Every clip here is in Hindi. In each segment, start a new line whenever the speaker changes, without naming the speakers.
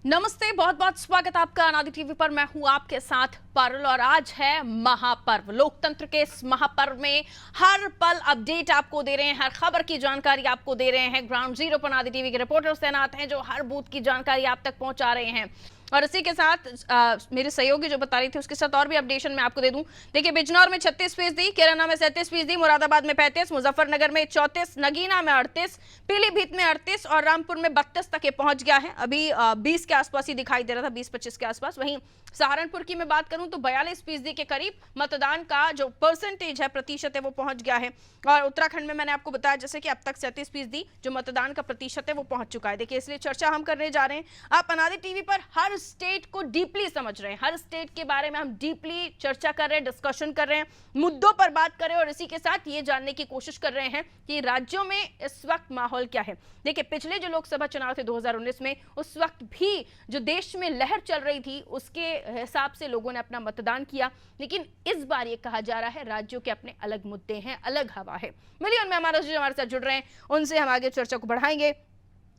नमस्ते, बहुत बहुत स्वागत आपका अनादि टीवी पर। मैं हूं आपके साथ पारुल और आज है महापर्व। लोकतंत्र के इस महापर्व में हर पल अपडेट आपको दे रहे हैं, हर खबर की जानकारी आपको दे रहे हैं। ग्राउंड जीरो पर अनादि टीवी के रिपोर्टर्स तैनात हैं जो हर बूथ की जानकारी आप तक पहुंचा रहे हैं। और इसी के साथ मेरे सहयोगी जो बता रही थी उसके साथ और भी अपडेशन मैं आपको दे दूं। देखिए, बिजनौर में 36%, केरना में 37%, मुरादाबाद में 35%, मुजफ्फरनगर में 34%, नगीना में 38%, पीलीभीत में 38% और रामपुर में 32% तक ये पहुंच गया है। अभी 20 के आसपास ही दिखाई दे रहा था, 20-25 के आसपास। वहीं सहारनपुर की मैं बात करूं तो 42% के करीब मतदान का जो परसेंटेज है, प्रतिशत है, वो पहुंच गया है। और उत्तराखंड में मैंने आपको बताया जैसे कि अब तक 37% जो मतदान का प्रतिशत है वो पहुंच चुका है। देखिए, इसलिए चर्चा हम करने जा रहे हैं। आप अनादि टीवी पर हर स्टेट को डीपली समझ रहे हैं, हर स्टेट के बारे में हम डीपली चर्चा कर रहे हैं, डिस्कशन कर रहे हैं, मुद्दों पर बात कर रहे हैं और इसी के साथ ये जानने की कोशिश कर रहे हैं कि राज्यों में इस वक्त माहौल क्या है। देखिए, पिछले जो लोकसभा चुनाव थे 2019 में, उस वक्त भी जो देश में लहर चल रही थी उसके हिसाब से लोगों ने अपना मतदान किया, लेकिन इस बार ये कहा जा रहा है राज्यों के अपने अलग मुद्दे हैं, अलग हवा है। मिलियन में हमारे साथ जुड़ रहे हैं, उनसे हम आगे चर्चा को बढ़ाएंगे।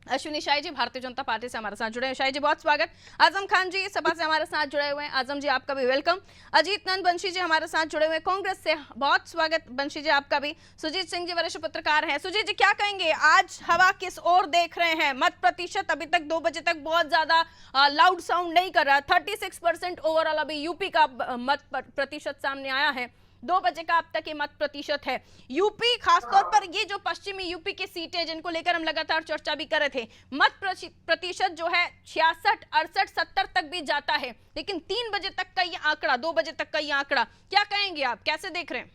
अश्विनी शाही जी भारतीय जनता पार्टी से हमारे साथ जुड़े हैं। शाही जी, बहुत स्वागत। आजम खान जी सभा से हमारे साथ जुड़े हुए हैं। आजम जी, आपका भी वेलकम। अजीत नंद बंशी जी हमारे साथ जुड़े हुए हैं कांग्रेस से, बहुत स्वागत बंशी जी आपका भी। सुजीत सिंह जी वरिष्ठ पत्रकार हैं। सुजीत जी, क्या कहेंगे, आज हवा किस ओर देख रहे हैं? मत प्रतिशत अभी तक 2 बजे तक बहुत ज्यादा लाउड साउंड नहीं कर रहा। 36% ओवरऑल अभी यूपी का मत प्रतिशत सामने आया है। 2 बजे का अब तक ये मत प्रतिशत है। यूपी, खासतौर पर ये जो पश्चिमी यूपी की सीटें जिनको लेकर हम लगातार चर्चा भी कर रहे थे, मत प्रतिशत जो है 66, 68, 70 तक भी जाता है, लेकिन 3 बजे तक का ये आंकड़ा, 2 बजे तक का ये आंकड़ा, क्या कहेंगे आप, कैसे देख रहे हैं?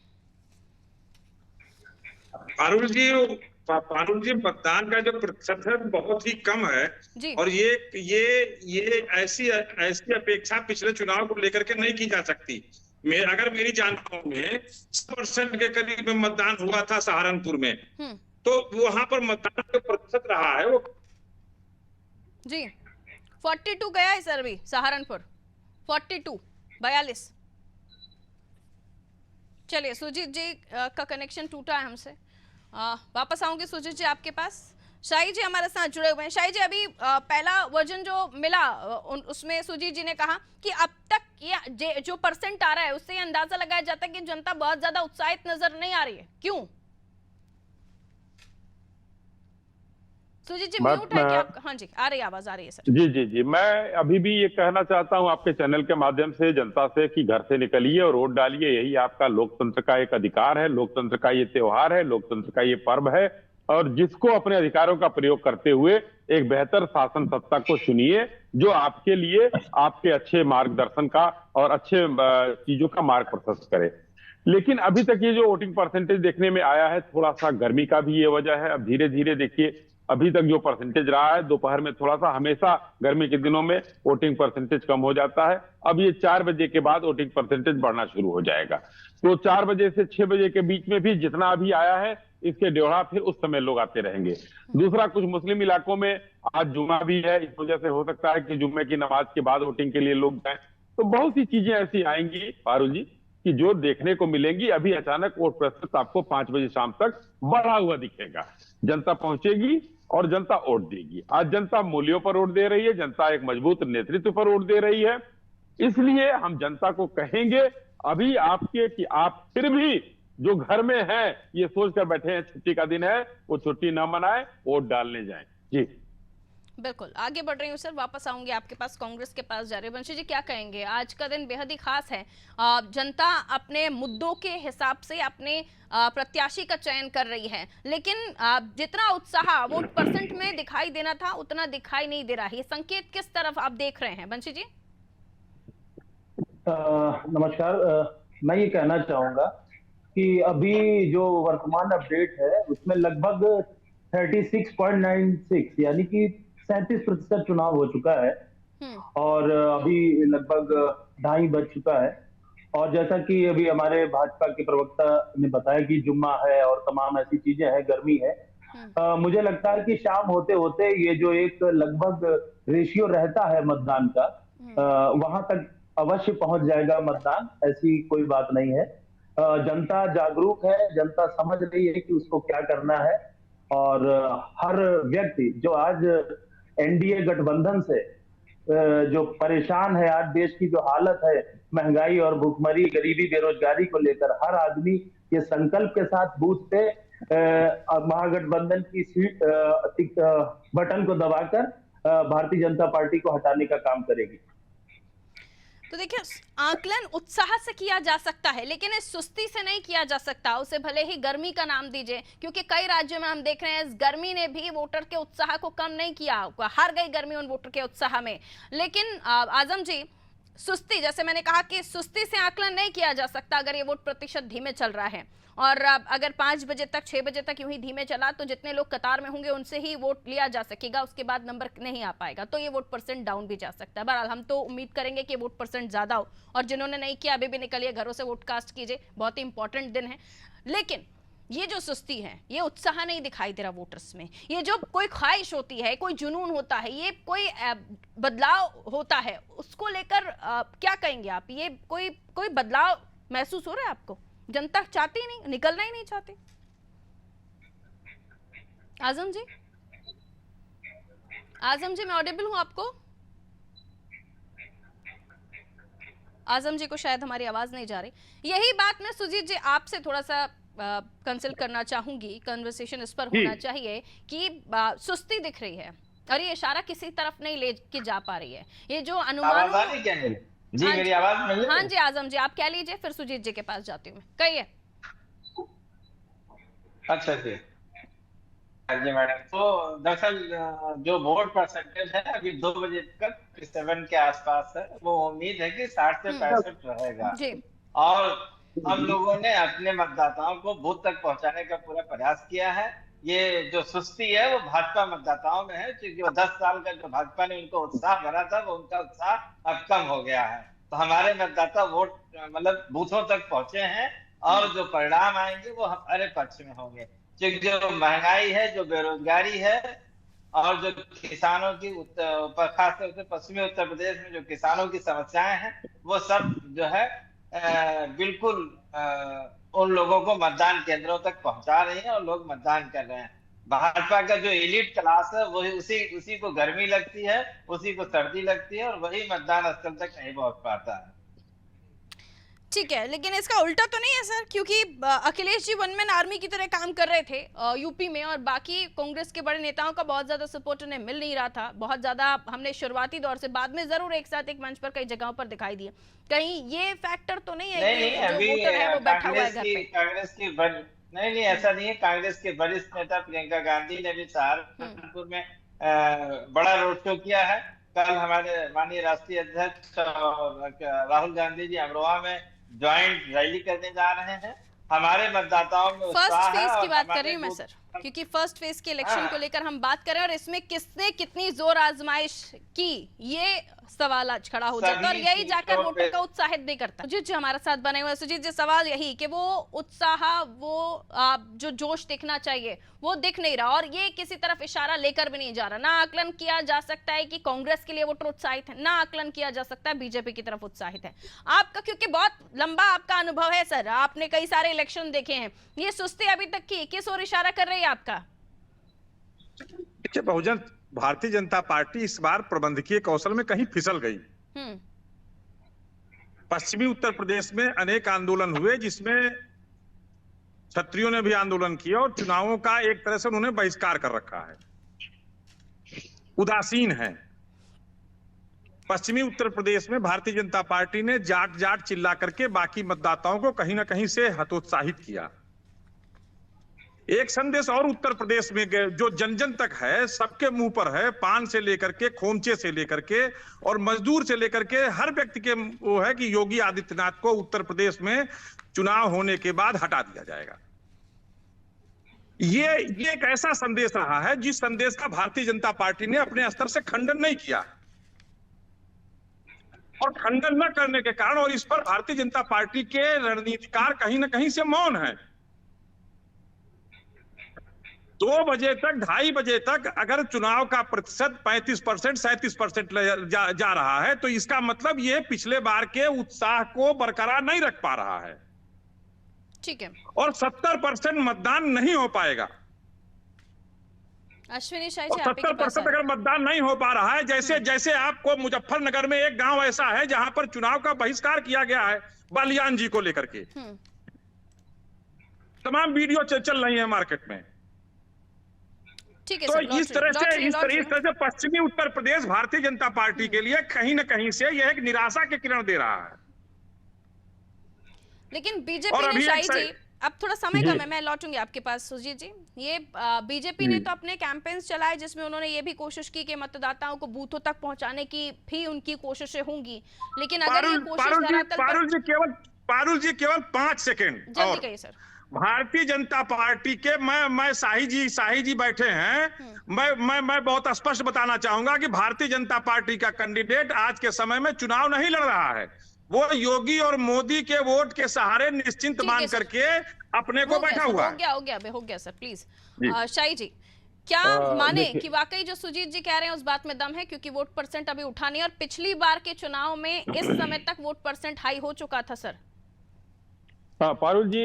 पारुल जी, मतदान का जो प्रतिशत है बहुत ही कम है
जी।
और ये ऐसी ऐसी अपेक्षा पिछले चुनाव को लेकर के नहीं की जा सकती। अगर मेरी जानकारी में 100% के करीब में मतदान हुआ था सहारनपुर में, तो वहां पर मतदान जो प्रतिशत रहा है वो
जी 42 गया है सर अभी सहारनपुर, 42। चलिए, सुजीत जी का कनेक्शन टूटा है हमसे, वापस आऊंगी सुजीत जी आपके पास। शाही जी हमारे साथ जुड़े हुए हैं। शाही जी, अभी पहला वर्जन जो मिला उसमें सुजीत जी ने कहा कि अब तक ये जो परसेंट आ रहा है उससे अंदाजा लगाया जाता है कि जनता बहुत ज्यादा उत्साहित नजर नहीं आ रही है, क्यों? सुजीत जी म्यूट है क्या आपका? हाँ जी, आ रही आवाज, आ रही है सर।
जी, मैं अभी भी ये कहना चाहता हूं आपके चैनल के माध्यम से जनता से कि घर से निकलिए और वोट डालिए। यही आपका लोकतंत्र का एक अधिकार है, लोकतंत्र का ये त्योहार है, लोकतंत्र का ये पर्व है। और जिसको अपने अधिकारों का प्रयोग करते हुए एक बेहतर शासन सत्ता को चुनिए जो आपके लिए आपके अच्छे मार्गदर्शन का और अच्छे चीजों का मार्ग प्रशस्त करे। लेकिन अभी तक ये जो वोटिंग परसेंटेज देखने में आया है, थोड़ा सा गर्मी का भी ये वजह है। अब धीरे धीरे देखिए, अभी तक जो परसेंटेज रहा है, दोपहर में थोड़ा सा, हमेशा गर्मी के दिनों में वोटिंग परसेंटेज कम हो जाता है। अब ये 4 बजे के बाद वोटिंग परसेंटेज बढ़ना शुरू हो जाएगा। तो 4 बजे से 6 बजे के बीच में भी जितना अभी आया है, इसके डेढ़ा फिर उस समय लोग आते रहेंगे। दूसरा, कुछ मुस्लिम इलाकों में आज जुमा भी है, इस वजह से हो सकता है कि जुम्मे की नमाज के बाद वोटिंग के लिए लोग जाएं। तो बहुत सी चीजें ऐसी आएंगी पारुल जी कि जो देखने को मिलेंगी। अभी अचानक वोट प्रतिशत आपको 5 बजे शाम तक बढ़ा हुआ दिखेगा। जनता पहुंचेगी और जनता वोट देगी। आज जनता मूल्यों पर वोट दे रही है, जनता एक मजबूत नेतृत्व पर वोट दे रही है। इसलिए हम जनता को कहेंगे अभी आपके कि आप फिर भी जो घर में हैं, ये सोचकर बैठे हैं छुट्टी का दिन है, वो छुट्टी ना मनाएं, वोट डालने जाएं। जी
बिल्कुल, आगे बढ़ रही हूँ सर, वापस आऊंगी आपके पास, कांग्रेस के पास जा रहे हैं। वंशी जी, क्या कहेंगे, आज का दिन बेहद ही खास है। जनता अपने मुद्दों के हिसाब से अपने प्रत्याशी का चयन कर रही है, लेकिन जितना उत्साह वोट परसेंट में दिखाई देना था उतना दिखाई नहीं दे रहा है। ये संकेत किस तरफ आप देख रहे हैं वंशी जी?
नमस्कार। मैं ये कहना चाहूंगा कि अभी जो वर्तमान अपडेट है उसमें लगभग 36.96 यानी कि 37% चुनाव हो चुका है और अभी लगभग 2:30 बज चुका है। और जैसा कि अभी हमारे भाजपा के प्रवक्ता ने बताया कि जुम्मा है और तमाम ऐसी चीजें हैं, गर्मी है। मुझे लगता है कि शाम होते होते ये जो एक लगभग रेशियो रहता है मतदान का, वहां तक अवश्य पहुंच जाएगा मतदान, ऐसी कोई बात नहीं है। जनता जागरूक है, जनता समझ रही है कि उसको क्या करना है। और हर व्यक्ति जो आज एनडीए गठबंधन से जो परेशान है आज देश की जो हालत है, महंगाई और भुखमरी, गरीबी, बेरोजगारी को लेकर हर आदमी ये संकल्प के साथ बूथ पे महागठबंधन की सीट बटन को दबाकर भारतीय जनता पार्टी को हटाने का काम करेगी।
तो देखिए, आकलन उत्साह से किया जा सकता है, लेकिन इस सुस्ती से नहीं किया जा सकता। उसे भले ही गर्मी का नाम दीजिए, क्योंकि कई राज्यों में हम देख रहे हैं इस गर्मी ने भी वोटर के उत्साह को कम नहीं किया। हार गई गर्मी उन वोटर के उत्साह में। लेकिन आजम जी, सुस्ती, जैसे मैंने कहा कि सुस्ती से आकलन नहीं किया जा सकता। अगर ये वोट प्रतिशत धीमे चल रहा है और अगर 5 बजे तक 6 बजे तक यूं ही धीमे चला तो जितने लोग कतार में होंगे उनसे ही वोट लिया जा सकेगा, उसके बाद नंबर नहीं आ पाएगा, तो ये वोट परसेंट डाउन भी जा सकता है। बहरहाल हम तो उम्मीद करेंगे कि वोट परसेंट ज्यादा हो, और जिन्होंने नहीं किया अभी भी निकलिए घरों से, वोट कास्ट कीजिए, बहुत ही इंपॉर्टेंट दिन है। लेकिन ये जो सुस्ती है, ये उत्साह नहीं दिखाई दे रहा वोटर्स में। ये जो कोई ख्वाहिश होती है, कोई जुनून होता है, ये कोई बदलाव होता है, उसको लेकर क्या कहेंगे आप? ये कोई बदलाव महसूस हो रहा है आपको? जनता चाहती ही नहीं, निकलना ही नहीं चाहती। आजम जी मैं ऑडिबल हूं आपको? आजम जी को शायद हमारी आवाज नहीं जा रही। यही बात मैं सुजीत जी आपसे थोड़ा सा कंसल्ट करना चाहूंगी, कन्वर्सेशन इस पर होना चाहिए कि सुस्ती दिख रही है और ये इशारा किसी तरफ नहीं लेके जा पा रही है। ये जो अनुमान
जी, मेरी आवाज मिल रही है?
हाँ जी आजम जी, आप कह लीजिए, फिर सुजीत जी के पास जाती हूँ मैं। कहिए।
अच्छा जी मैडम, तो दरअसल जो वोट परसेंटेज है अभी 2 बजे तक 7 के आसपास है, वो उम्मीद है कि 60 से 65 रहेगा जी। और हम लोगों ने अपने मतदाताओं को बूथ तक पहुंचाने का पूरा प्रयास किया है। ये जो सुस्ती है वो भाजपा मतदाताओं में है, क्योंकि वो 10 साल का जो भाजपा ने उनको उत्साह भरा था, वो उनका उत्साह अब कम हो गया है। तो हमारे मतदाता वोट मतलब बूथों तक पहुंचे हैं और जो परिणाम आएंगे वो हमारे पक्ष में होंगे, क्योंकि जो महंगाई है, जो बेरोजगारी है और जो किसानों की खासतौर से पश्चिमी उत्तर प्रदेश में जो किसानों की समस्याएं हैं, वो सब जो है बिल्कुल उन लोगों को मतदान केंद्रों तक पहुंचा रही है और लोग मतदान कर रहे हैं। भाजपा का जो एलिट क्लास है वही उसी को गर्मी लगती है, उसी को सर्दी लगती है और वही मतदान स्थल तक नहीं पहुंच पाता है।
ठीक है, लेकिन इसका उल्टा तो नहीं है सर, क्योंकि Akhilesh ji one man army की तरह काम कर रहे थे यूपी में, और बाकी कांग्रेस के बड़े नेताओं का बहुत ज्यादा सपोर्ट उन्हें मिल नहीं रहा था। बहुत ज्यादा हमने शुरुआती दौर से, बाद में जरूर एक साथ एक मंच पर कई जगहों पर दिखाई दिए। कहीं ये फैक्टर तो नहीं है कि जो वोटर है वो बैठा हुआ है घर पे?
कांग्रेस की नहीं, ऐसा नहीं है। कांग्रेस के वरिष्ठ नेता प्रियंका गांधी ने भी सहारनपुर में बड़ा रोड शो किया है। कल हमारे माननीय राष्ट्रीय अध्यक्ष राहुल गांधी जी अमरोहा में ज्वाइंट रैली करने जा रहे हैं। हमारे मतदाताओं में
फर्स्ट फेज की बात कर रही हूँ मैं सर, क्योंकि फर्स्ट फेज के इलेक्शन को लेकर हम बात करें और इसमें किसने कितनी जोर आजमाइश की, ये सवाल आज खड़ा हो जाता है और यही जाकर वोटर का उत्साहित भी करता है। सुजीत जी हमारे साथ बने हुए हैं। सुजीत जी, सवाल यही कि वो उत्साह, वो जो जोश दिखना चाहिए वो दिख नहीं रहा, और ये किसी तरफ इशारा लेकर भी नहीं जा रहा। ना आकलन किया जा सकता है कि कांग्रेस के लिए वोटर उत्साहित है, ना आकलन किया जा सकता है बीजेपी की तरफ उत्साहित है। आपका, क्योंकि बहुत लंबा आपका अनुभव है सर, आपने कई सारे इलेक्शन देखे हैं, ये सुस्ती अभी तक की किस ओर इशारा कर रही है आपका?
देखिए, भारतीय जनता पार्टी इस बार प्रबंधकीय कौशल में कहीं फिसल गई। पश्चिमी उत्तर प्रदेश में अनेक आंदोलन हुए, जिसमें क्षत्रियों ने भी आंदोलन किया और चुनावों का एक तरह से उन्होंने बहिष्कार कर रखा है, उदासीन है। पश्चिमी उत्तर प्रदेश में भारतीय जनता पार्टी ने जाट जाट चिल्ला करके बाकी मतदाताओं को कहीं ना कहीं से हतोत्साहित किया। एक संदेश और उत्तर प्रदेश में जो जन जन तक है, सबके मुंह पर है, पान से लेकर के, खोमचे से लेकर के और मजदूर से लेकर के हर व्यक्ति के वो है कि योगी आदित्यनाथ को उत्तर प्रदेश में चुनाव होने के बाद हटा दिया जाएगा। ये एक ऐसा संदेश रहा है जिस संदेश का भारतीय जनता पार्टी ने अपने स्तर से खंडन नहीं किया, और खंडन न करने के कारण, और इस पर भारतीय जनता पार्टी के रणनीतिकार कहीं ना कहीं से मौन है। 2 बजे तक, 2:30 बजे तक अगर चुनाव का प्रतिशत 35%, 37% जा रहा है, तो इसका मतलब ये पिछले बार के उत्साह को बरकरार नहीं रख पा रहा है।
ठीक है।
और 70% मतदान नहीं हो पाएगा।
अश्विनी शाही
और 70% अगर मतदान नहीं हो पा रहा है, जैसे जैसे आपको मुजफ्फरनगर में एक गांव ऐसा है जहां पर चुनाव का बहिष्कार किया गया है बालियान जी को लेकर के, तमाम वीडियो चल रही है मार्केट में।
ठीक है
तो इस तरह से पश्चिमी उत्तर प्रदेश भारतीय जनता पार्टी के लिए कहीं न कहीं से यह एक निराशा के किरण दे रहा है।
लेकिन बीजेपी ने, शाही जी अब थोड़ा समय कम है, मैं लौटूंगी आपके पास सुजीत जी। ये बीजेपी ने तो अपने कैंपेन्स चलाए जिसमें उन्होंने ये भी कोशिश की कि मतदाताओं को बूथों तक पहुंचाने की भी उनकी कोशिशें होंगी, लेकिन अगर ये कोशिश
पारुल जी केवल 5 सेकंड
जल्दी कहिए सर।
भारतीय जनता पार्टी के मैं शाही जी बैठे हैं, मैं बहुत स्पष्ट बताना चाहूंगा कि भारतीय जनता पार्टी का कैंडिडेट आज के समय में चुनाव नहीं लड़ रहा है। वो योगी और मोदी के वोट के सहारे निश्चिंत मान करके अपने को बैठा हुआ है।
हो गया सर, प्लीज शाही जी क्या माने कि वाकई जो सुजीत जी कह रहे हैं उस बात में दम है, क्योंकि वोट परसेंट अभी उठा नहीं, और पिछली बार के चुनाव में इस समय तक वोट परसेंट हाई हो चुका था सर।
हाँ पारुल जी,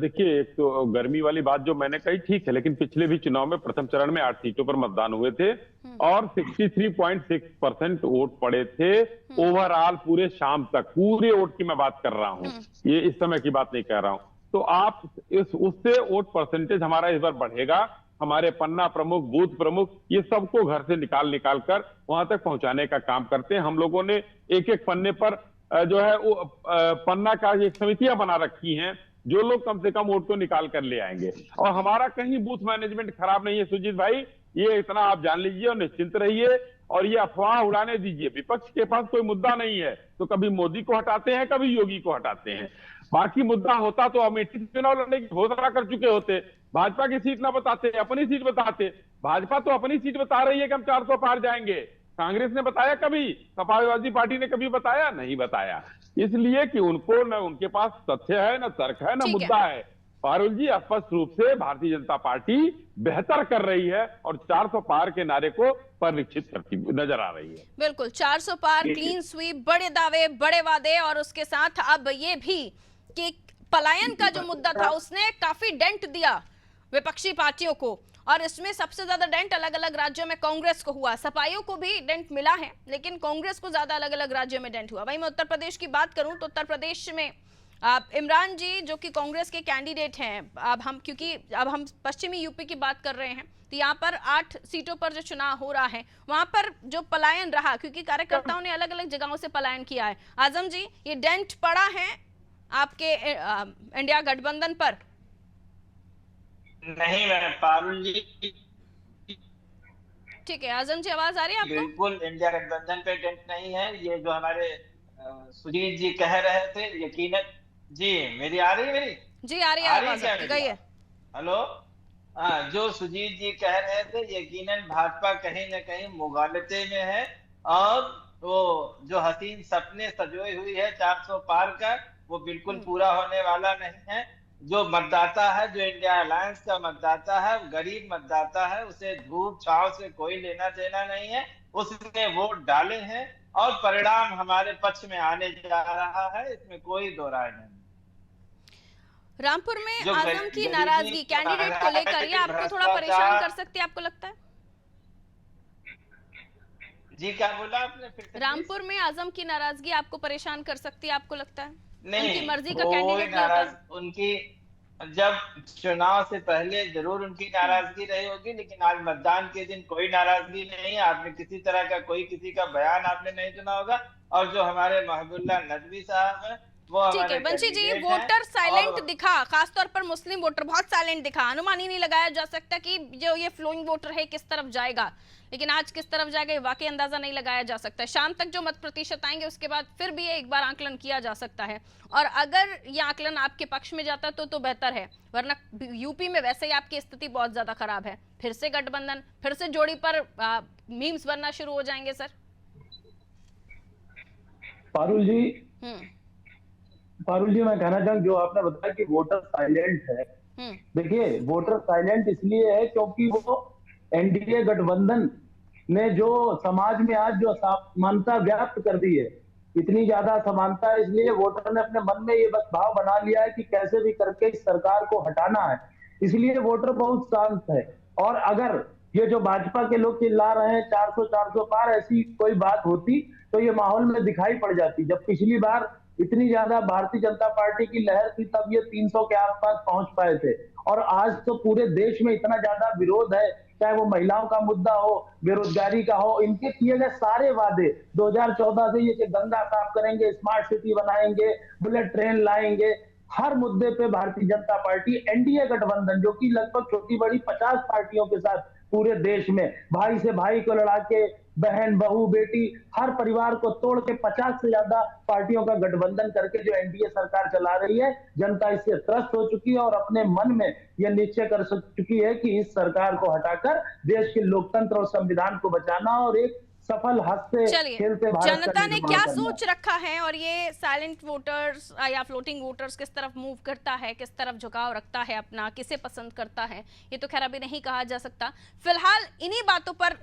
देखिए एक तो गर्मी वाली बात जो मैंने कही ठीक है, लेकिन पिछले भी चुनाव में प्रथम चरण में 8 सीटों पर मतदान हुए थे और 63.6% वोट पड़े थे ओवरऑल पूरे शाम तक। पूरे वोट की मैं बात कर रहा हूँ, ये इस समय की बात नहीं कह रहा हूँ। तो आप उससे वोट परसेंटेज हमारा इस बार बढ़ेगा। हमारे पन्ना प्रमुख, बूथ प्रमुख, ये सबको घर से निकाल कर वहां तक पहुंचाने का काम करते हैं। हम लोगों ने एक एक पन्ने पर जो है वो पन्ना का एक समितियां बना रखी हैं, जो लोग कम से कम वोट को निकाल कर ले आएंगे। और हमारा कहीं बूथ मैनेजमेंट खराब नहीं है सुजीत भाई, ये इतना आप जान लीजिए और निश्चिंत रहिए। और ये अफवाह उड़ाने दीजिए, विपक्ष के पास कोई मुद्दा नहीं है तो कभी मोदी को हटाते हैं, कभी योगी को हटाते हैं। बाकी मुद्दा होता तो अमेठी चुनाव लड़ने की घोषणा कर चुके होते, भाजपा की सीट ना बताते, अपनी सीट बताते। भाजपा तो अपनी सीट बता रही है कि हम 400 पार जाएंगे। कांग्रेस ने बताया कभी? समाजवादी पार्टी ने कभी बताया? नहीं बताया। इसलिए कि उनको न उनके पास तथ्य है, न तर्क है, न मुद्दा है। पारुल जी, स्पष्ट रूप से भारतीय जनता पार्टी बेहतर कर रही है और 400 पार के नारे को परिलक्षित करती नजर आ रही है।
बिल्कुल 400 पार, क्लीन स्वीप, बड़े दावे, बड़े वादे, और उसके साथ अब ये भी कि पलायन का जो मुद्दा था उसने काफी डेंट दिया विपक्षी पार्टियों को, और इसमें सबसे ज्यादा डेंट अलग अलग राज्यों में कांग्रेस को हुआ। सपाइयों को भी डेंट मिला है, लेकिन कांग्रेस को ज्यादा अलग अलग राज्यों में डेंट हुआ। वहीं मैं उत्तर प्रदेश की बात करूं तो उत्तर प्रदेश में इमरान जी जो कि कांग्रेस के कैंडिडेट हैं, क्योंकि अब हम पश्चिमी यूपी की बात कर रहे हैं, तो यहाँ पर 8 सीटों पर जो चुनाव हो रहा है वहां पर जो पलायन रहा, क्योंकि कार्यकर्ताओं ने अलग अलग जगहों से पलायन किया है। आजम जी, ये डेंट पड़ा है आपके इंडिया गठबंधन पर?
नहीं मैडम, पारुल जी
ठीक है। आजम जी, आवाज आ रही है आपको?
बिल्कुल इंडिया गठबंधन पे डेंट नहीं है। ये जो हमारे सुजीत जी कह रहे थे, यकीनन जी मेरी आ रही है, मेरी
जी आ रही है आवाज, गई है।
हेलो, हाँ, जो सुजीत जी कह रहे थे यकीनन भाजपा कहीं न कहीं मुगालते में है, और वो जो हसीन सपने सजोई हुई है 400 पार का, वो बिल्कुल पूरा होने वाला नहीं है। जो मतदाता है, जो इंडिया अलायंस का मतदाता है, गरीब मतदाता है, उसे धूप छांव से कोई लेना देना नहीं है। उसने वोट डाले हैं और परिणाम हमारे पक्ष में आने जा रहा है, इसमें कोई दो राय नहीं।
रामपुर में आजम की नाराजगी कैंडिडेट को लेकर ये आपको थोड़ा परेशान कर सकती है, आपको लगता है?
जी क्या बोला आपने फिर?
रामपुर में आजम की नाराजगी आपको परेशान कर सकती है, आपको लगता है?
नहीं,
उनकी मर्जी का कैंडिडेट
उनकी जब चुनाव से पहले जरूर उनकी नाराजगी रही होगी, लेकिन आज मतदान के दिन कोई नाराजगी नहीं है। आपने किसी तरह का किसी का बयान आपने नहीं सुना होगा। और जो हमारे महबूबुल्लाह नदवी साहब हैं, वो
ठीक है। बंशी जी, वोटर साइलेंट दिखा, खासतौर पर मुस्लिम वोटर बहुत साइलेंट दिखा। अनुमान ही नहीं लगाया जा सकता कि जो ये फ्लोइंग वोटर है किस तरफ जाएगा, लेकिन आज किस तरफ जाएगा ये वाकई अंदाजा नहीं लगाया जा सकता। शाम तक जो मत प्रतिशत आएंगे उसके बाद फिर भी एक बार आकलन किया जा सकता है, और अगर ये आकलन आपके पक्ष में जाता तो बेहतर है, वरना यूपी में वैसे ही आपकी स्थिति बहुत ज्यादा खराब है। फिर से गठबंधन, फिर से जोड़ी पर मीम्स बनना शुरू हो जाएंगे सर।
पारुल जी मैं कहना चाहूँ, जो आपने बताया कि वोटर साइलेंट है, देखिए वोटर साइलेंट इसलिए है क्योंकि वो एनडीए गठबंधन ने जो समाज में आज जो असमानता व्याप्त कर दी है, इतनी ज्यादा असमानता है, इसलिए वोटर ने अपने मन में ये बस भाव बना लिया है कि कैसे भी करके इस सरकार को हटाना है। इसलिए वोटर बहुत शांत है। और अगर ये जो भाजपा के लोग चिल्ला रहे हैं 400 पार, ऐसी कोई बात होती तो ये माहौल में दिखाई पड़ जाती। जब पिछली बार इतनी ज्यादा भारतीय जनता पार्टी की लहर थी तब ये 300 के आसपास पहुंच पाए थे, और आज तो पूरे देश में इतना ज्यादा विरोध है, चाहे वो महिलाओं का मुद्दा हो, बेरोजगारी का हो, इनके किए गए सारे वादे 2014 से ये कि गंगा साफ करेंगे, स्मार्ट सिटी बनाएंगे, बुलेट ट्रेन लाएंगे, हर मुद्दे पे भारतीय जनता पार्टी एनडीए गठबंधन जो कि लगभग छोटी बड़ी 50 पार्टियों के साथ पूरे देश में भाई से भाई को लड़ा के, बहन बहू बेटी हर परिवार को तोड़ के 50 से ज्यादा पार्टियों का गठबंधन करके जो एनडीए सरकार चला रही है, जनता इससे त्रस्त हो चुकी है और अपने मन में यह निश्चय कर चुकी है कि इस सरकार को हटाकर देश के लोकतंत्र और संविधान को बचाना और एक सफल हंसते खेलते भारत
जनता ने क्या सोच रखा है और ये साइलेंट वोटर्स या फ्लोटिंग वोटर्स किस तरफ मूव करता है, किस तरफ झुकाव रखता है अपना, किसे पसंद करता है, ये तो खैर अभी नहीं कहा जा सकता। फिलहाल इन्हीं बातों पर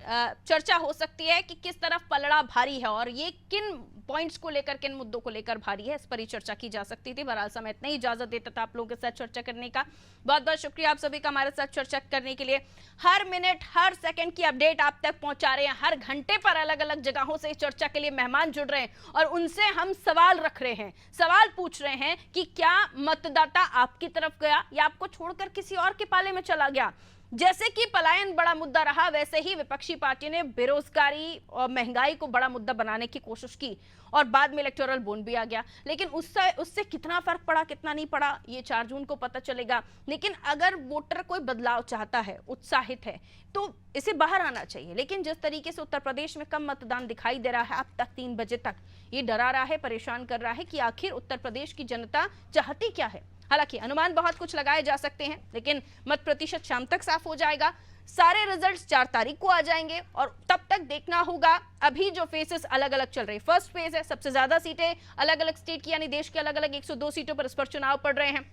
चर्चा हो सकती है कि किस तरफ पलड़ा भारी है और ये किन पॉइंट्स को लेकर, किन मुद्दों को लेकर भारी है, इस पर ही चर्चा की जा सकती थी। बहरहाल समय इतना ही इजाजत देता था आप लोगों के साथ चर्चा करने का। बहुत बहुत शुक्रिया आप सभी का हमारे साथ चर्चा करने के लिए। हर मिनट हर सेकंड की अपडेट आप तक पहुंचा रहे हैं, हर घंटे पर अलग अलग जगहों से चर्चा के लिए मेहमान जुड़ रहे हैं और उनसे हम सवाल रख रहे हैं, सवाल पूछ रहे हैं कि क्या मतदाता आपकी तरफ गया या आपको छोड़कर किसी और के पाले में चला गया। जैसे कि पलायन बड़ा मुद्दा रहा, वैसे ही विपक्षी पार्टी ने बेरोजगारी और महंगाई को बड़ा मुद्दा बनाने की कोशिश की और बाद में इलेक्टोरल बॉन्ड भी आ गया, लेकिन उससे कितना फर्क पड़ा कितना नहीं पड़ा ये 4 जून को पता चलेगा। लेकिन अगर वोटर कोई बदलाव चाहता है, उत्साहित है, तो इसे बाहर आना चाहिए। लेकिन जिस तरीके से उत्तर प्रदेश में कम मतदान दिखाई दे रहा है अब तक 3 बजे तक, ये डरा रहा है, परेशान कर रहा है कि आखिर उत्तर प्रदेश की जनता चाहती क्या है। हालांकि अनुमान बहुत कुछ लगाए जा सकते हैं, लेकिन मत प्रतिशत शाम तक साफ हो जाएगा। सारे रिजल्ट्स 4 तारीख को आ जाएंगे और तब तक देखना होगा। अभी जो फेसेस अलग अलग चल रहे, फर्स्ट फेज है, सबसे ज्यादा सीटें अलग अलग स्टेट की यानी देश के अलग अलग 102 सीटों पर इस पर चुनाव पड़ रहे हैं।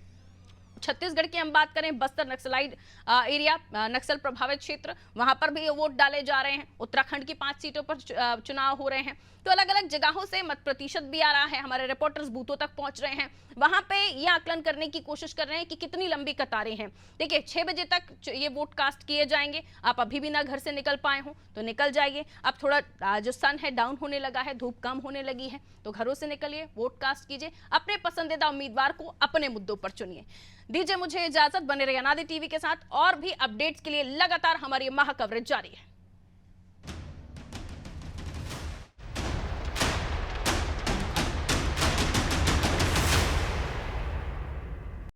छत्तीसगढ़ की हम बात करें, बस्तर नक्सलाइट एरिया, नक्सल प्रभावित क्षेत्र, वहां पर भी वोट डाले जा रहे हैं। उत्तराखंड की 5 सीटों पर चुनाव हो रहे हैं। तो अलग अलग जगहों से मत प्रतिशत भी आ रहा है, हमारे रिपोर्टर्स बूथों तक पहुंच रहे हैं, वहां पे ये आकलन करने की कोशिश कर रहे हैं कि कितनी लंबी कतारें हैं। देखिए 6 बजे तक ये वोट कास्ट किए जाएंगे। आप अभी भी ना घर से निकल पाए हो तो निकल जाइए। अब थोड़ा जो सन है डाउन होने लगा है, धूप कम होने लगी है, तो घरों से निकलिए, वोट कास्ट कीजिए, अपने पसंदीदा उम्मीदवार को अपने मुद्दों पर चुनिए। दीजिए मुझे इजाजत, बने रहिए अनादि टीवी के साथ और भी अपडेट्स के लिए लगातार हमारी महा कवरेज जारी है।